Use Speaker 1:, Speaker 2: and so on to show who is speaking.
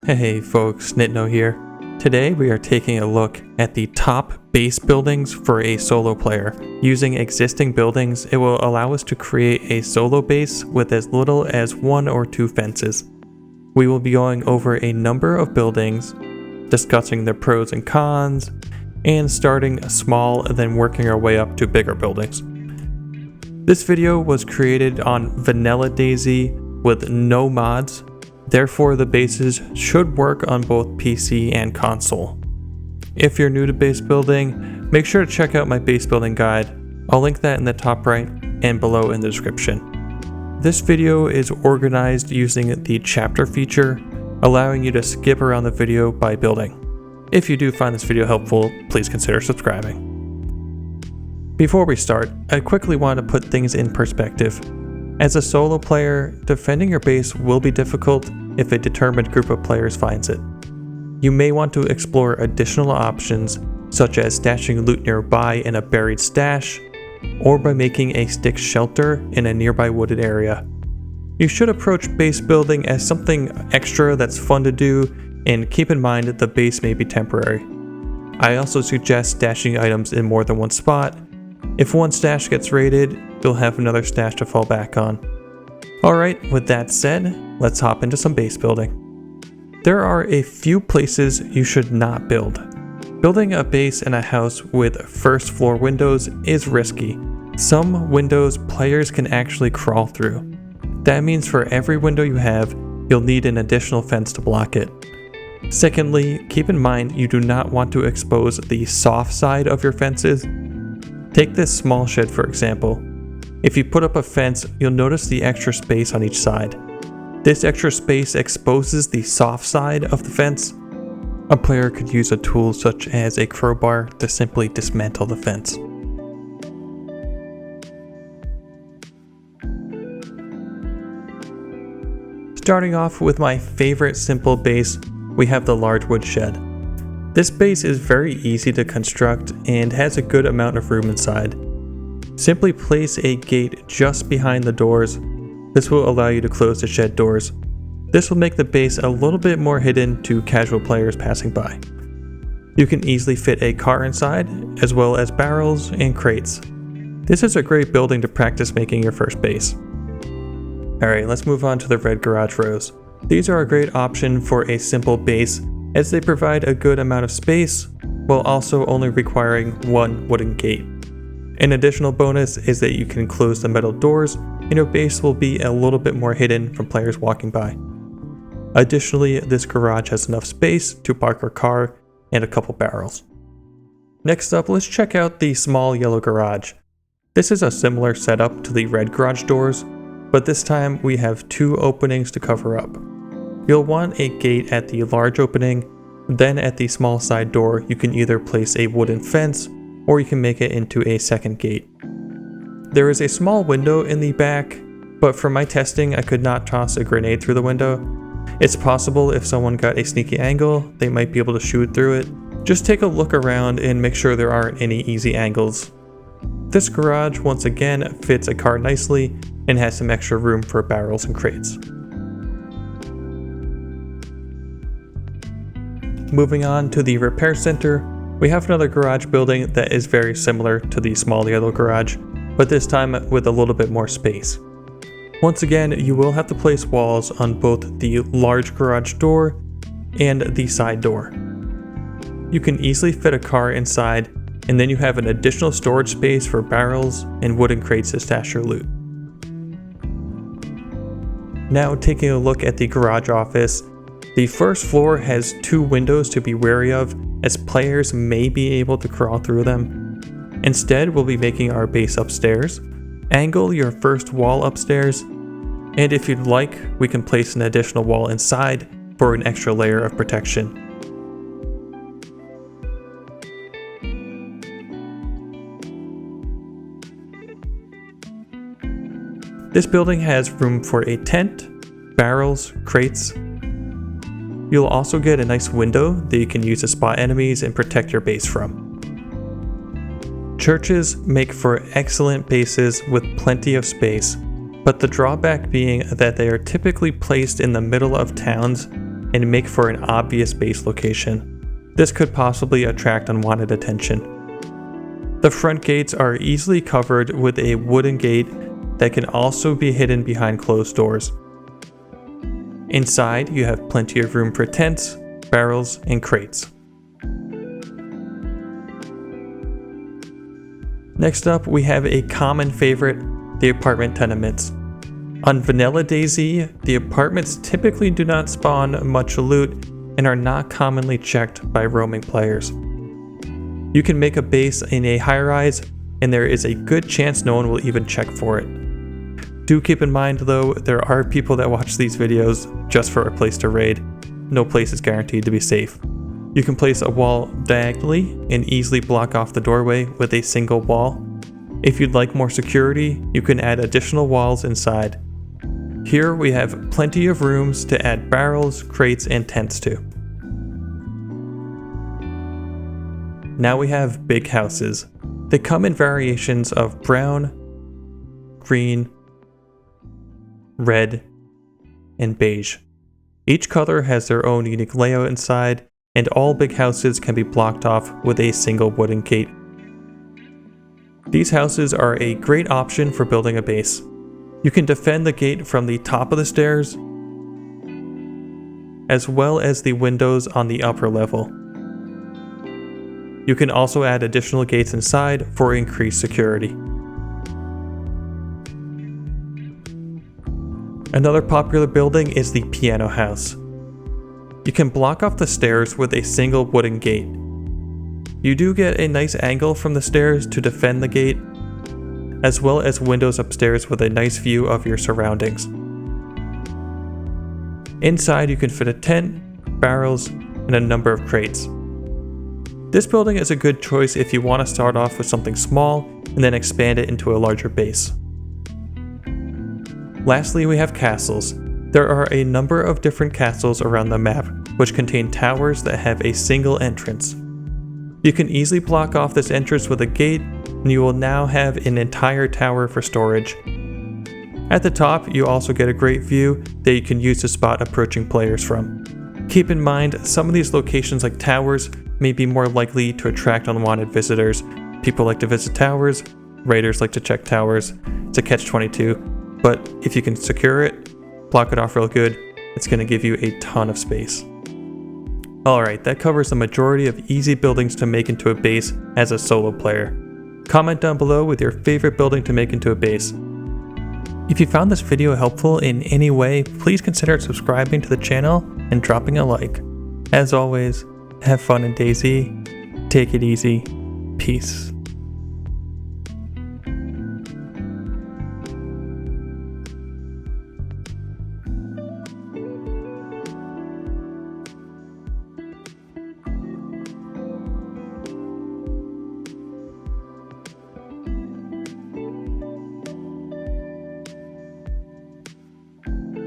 Speaker 1: Hey folks, Nitno here. Today we are taking a look at the top base buildings for a solo player. Using existing buildings, it will allow us to create a solo base with as little as 1 or 2 fences. We will be going over a number of buildings, discussing their pros and cons, and starting small and then working our way up to bigger buildings. This video was created on vanilla DayZ with no mods. Therefore, the bases should work on both PC and console. If you're new to base building, make sure to check out my base building guide. I'll link that in the top right and below in the description. This video is organized using the chapter feature, allowing you to skip around the video by building. If you do find this video helpful, please consider subscribing. Before we start, I quickly want to put things in perspective. As a solo player, defending your base will be difficult if a determined group of players finds it. You may want to explore additional options, such as stashing loot nearby in a buried stash, or by making a stick shelter in a nearby wooded area. You should approach base building as something extra that's fun to do, and keep in mind that the base may be temporary. I also suggest stashing items in more than one spot. If one stash gets raided, you'll have another stash to fall back on. Alright, with that said, let's hop into some base building. There are a few places you should not build. Building a base in a house with first floor windows is risky. Some windows players can actually crawl through. That means for every window you have, you'll need an additional fence to block it. Secondly, keep in mind you do not want to expose the soft side of your fences. Take this small shed for example. If you put up a fence, you'll notice the extra space on each side. This extra space exposes the soft side of the fence. A player could use a tool such as a crowbar to simply dismantle the fence. Starting off with my favorite simple base, we have the large wood shed. This base is very easy to construct and has a good amount of room inside. Simply place a gate just behind the doors. This will allow you to close the shed doors. This will make the base a little bit more hidden to casual players passing by. You can easily fit a car inside, as well as barrels and crates. This is a great building to practice making your first base. Alright, let's move on to the red garage rows. These are a great option for a simple base, as they provide a good amount of space, while also only requiring one wooden gate. An additional bonus is that you can close the metal doors and your base will be a little bit more hidden from players walking by. Additionally, this garage has enough space to park our car and a couple barrels. Next up, let's check out the small yellow garage. This is a similar setup to the red garage doors, but this time we have 2 openings to cover up. You'll want a gate at the large opening, then at the small side door you can either place a wooden fence or you can make it into a second gate. There is a small window in the back, but for my testing I could not toss a grenade through the window. It's possible if someone got a sneaky angle, they might be able to shoot through it. Just take a look around and make sure there aren't any easy angles. This garage once again fits a car nicely and has some extra room for barrels and crates. Moving on to the repair center, we have another garage building that is very similar to the small yellow garage, but this time with a little bit more space. Once again, you will have to place walls on both the large garage door and the side door. You can easily fit a car inside, and then you have an additional storage space for barrels and wooden crates to stash your loot. Now taking a look at the garage office, the first floor has 2 windows to be wary of, as players may be able to crawl through them. Instead, we'll be making our base upstairs. Angle your first wall upstairs, and if you'd like, we can place an additional wall inside for an extra layer of protection. This building has room for a tent, barrels, crates. You'll also get a nice window that you can use to spot enemies and protect your base from. Churches make for excellent bases with plenty of space, but the drawback being that they are typically placed in the middle of towns and make for an obvious base location. This could possibly attract unwanted attention. The front gates are easily covered with a wooden gate that can also be hidden behind closed doors. Inside, you have plenty of room for tents, barrels, and crates. Next up, we have a common favorite, the apartment tenements. On vanilla DayZ, the apartments typically do not spawn much loot and are not commonly checked by roaming players. You can make a base in a high-rise, and there is a good chance no one will even check for it. Do keep in mind though, there are people that watch these videos just for a place to raid. No place is guaranteed to be safe. You can place a wall diagonally and easily block off the doorway with a single wall. If you'd like more security, you can add additional walls inside. Here we have plenty of rooms to add barrels, crates, and tents to. Now we have big houses. They come in variations of brown, green, red, and beige. Each color has their own unique layout inside, and all big houses can be blocked off with a single wooden gate. These houses are a great option for building a base. You can defend the gate from the top of the stairs, as well as the windows on the upper level. You can also add additional gates inside for increased security. Another popular building is the piano house. You can block off the stairs with a single wooden gate. You do get a nice angle from the stairs to defend the gate, as well as windows upstairs with a nice view of your surroundings. Inside you can fit a tent, barrels, and a number of crates. This building is a good choice if you want to start off with something small and then expand it into a larger base. Lastly, we have castles. There are a number of different castles around the map, which contain towers that have a single entrance. You can easily block off this entrance with a gate, and you will now have an entire tower for storage. At the top, you also get a great view that you can use to spot approaching players from. Keep in mind, some of these locations like towers may be more likely to attract unwanted visitors. People like to visit towers, raiders like to check towers. It's a catch-22, but if you can secure it, block it off real good, it's going to give you a ton of space. Alright, that covers the majority of easy buildings to make into a base as a solo player. Comment down below with your favorite building to make into a base. If you found this video helpful in any way, please consider subscribing to the channel and dropping a like. As always, have fun in DayZ, take it easy, peace.